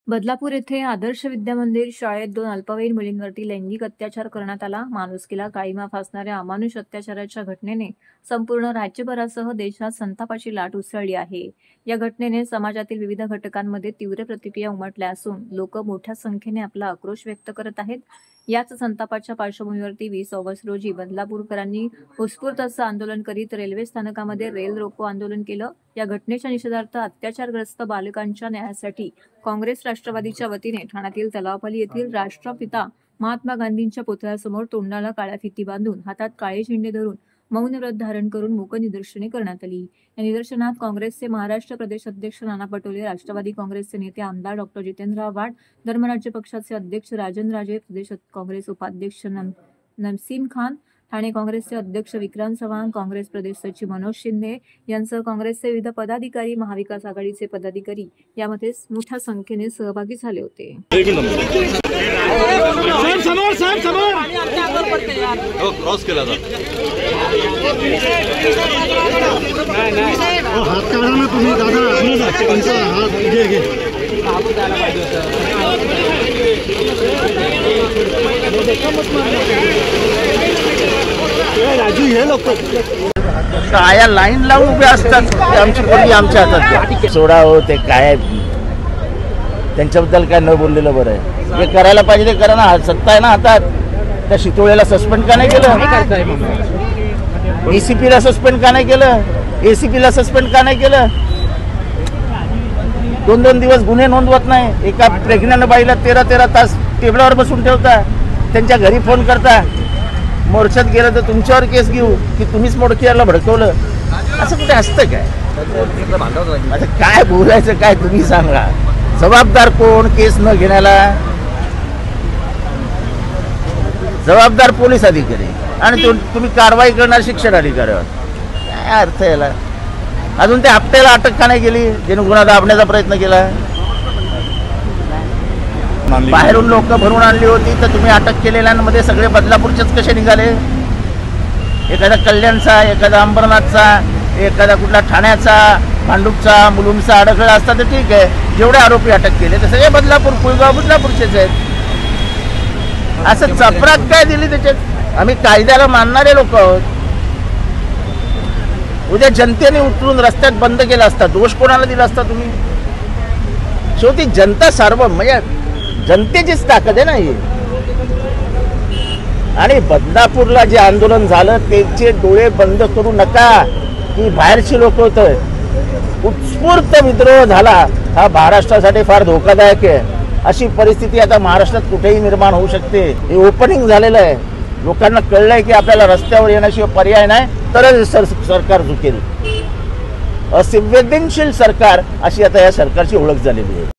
बदलापूर येथे आदर्श विद्यामंदिर शाळेत 2 अल्पवयीन मुलींवरती लैंगिक अत्याचार करण्यात आला. माणुसकीला काळीमा फासणाऱ्या अमानुष अत्याचाराच्या घटनेने संपूर्ण राज्यभरासह देशात संतापाची लाट उसळली आहे. या घटनेने समाजातील विविध घटकांमध्ये तीव्र प्रतिक्रिया उमटल्या असून लोक मोठ्या संख्येने आपला आक्रोश व्यक्त करत आहेत. याच संतापाच्या पार्श्वभूमीवरती 20 ऑगस्ट रोजी बदलापूरकरांनी उत्स्फूर्त असं आंदोलन करीत रेल्वे स्थानकामध्ये रेल रोको आंदोलन केलं. या घटनेच्या निषेधार्थ अत्याचारग्रस्त बालकांच्या न्यायासाठी काँग्रेस राष्ट्रवादीच्या वतीने ठाण्यातील तलावपाली येथील राष्ट्रपिता महात्मा गांधींच्या पुतळ्यासमोर तोंडाला काळ्या फिती बांधून हातात काळे झेंडे धरून मौन व्रत धारण करून मूक निदर्शने करण्यात आली. या निदर्शनात काँग्रेसचे महाराष्ट्र प्रदेश अध्यक्ष नाना पटोले, राष्ट्रवादी काँग्रेसचे नेते आमदार डॉ. जितेंद्र आव्हाड, धर्मराज्य पक्षाचे अध्यक्ष राजन राजे, प्रदेश काँग्रेस उपाध्यक्ष नसीम खान, ठाणे काँग्रेसचे अध्यक्ष विक्रांत चव्हाण, काँग्रेस प्रदेश सचिव मनोज शिंदे यांसह काँग्रेसचे विविध पदाधिकारी, महाविकास आघाडीचे पदाधिकारी यामध्ये मोठ्या संख्येने सहभागी झाले होते. क्रॉस केला हात काढा ना तुम्ही दादा, हात घे राजू, हे लोक काय लाईन लावून उभे असतात. आमची पोरगी आमच्या हातात सोडा हो. ते काय त्यांच्याबद्दल काय न बोललेलं बरं आहे. जे करायला पाहिजे ते करा ना. सत्ता आहे ना हातात. त्या शितोळेला सस्पेंड का नाही केलं? एसीपीला सस्पेंड का नाही केलं? एसीपीला सस्पेंड का नाही केलं? 2-2 दिवस गुन्हे नोंदवत नाही. एका प्रेग्नंट बाईला 13 तास टेबलावर बसून ठेवता. त्यांच्या घरी फोन करता. मोर्चात गेलं तर तुमच्यावर केस घेऊ की तुम्हीच मोडकीला भडकवलं. असं कुठे असतं काय? आता काय बोलायचं काय तुम्ही सांगा. जबाबदार कोण केस न घेण्याला? जबाबदार पोलीस अधिकारी आणि तुम्ही कारवाई करणार शिक्षण अधिकाऱ्यावर. काय अर्थ याला? अजून त्या हप्त्याला अटक का नाही केली ज्याने गुन्हा दाबण्याचा प्रयत्न केला? बाहेरून लोक भरून आणली होती तर तुम्ही अटक केलेल्यांमध्ये सगळे बदलापूरचेच कसे निघाले? एखादा कल्याणचा, एखादा अंबरनाथचा, एखादा कुठला ठाण्याचा, भांडूपचा, मुलुंडचा अडकळा असता तर ठीक आहे. जेवढे आरोपी अटक केले ते सगळे बदलापूर, कुळगाव बदलापूरचेच आहेत. असं चपराक काय दिली त्याच्यात? आम्ही कायद्याला मानणारे लोक आहोत. उद्या जनतेने उतरून रस्त्यात बंद केला असता, दोष कोणाला दिला असता तुम्ही? शेवटी जनता सार्वभौम, म्हणजे जनतेचीच ताकद आहे ना ही. आणि बदलापूरला जे आंदोलन झालं त्यांचे डोळे बंद करू नका. की बाहेरची लोक होत. उत्स्फूर्त विद्रोह झाला हा महाराष्ट्रासाठी फार धोकादायक आहे. अशी परिस्थिती आता महाराष्ट्रात कुठेही निर्माण होऊ शकते. हे ओपनिंग झालेलं आहे. लोकांना कळलंय की आपल्याला रस्त्यावर येण्याशिवाय पर्याय नाही. तरच सरकार झुकेल. असंवेदनशील सरकार अशी आता या सरकारची ओळख झालेली आहे.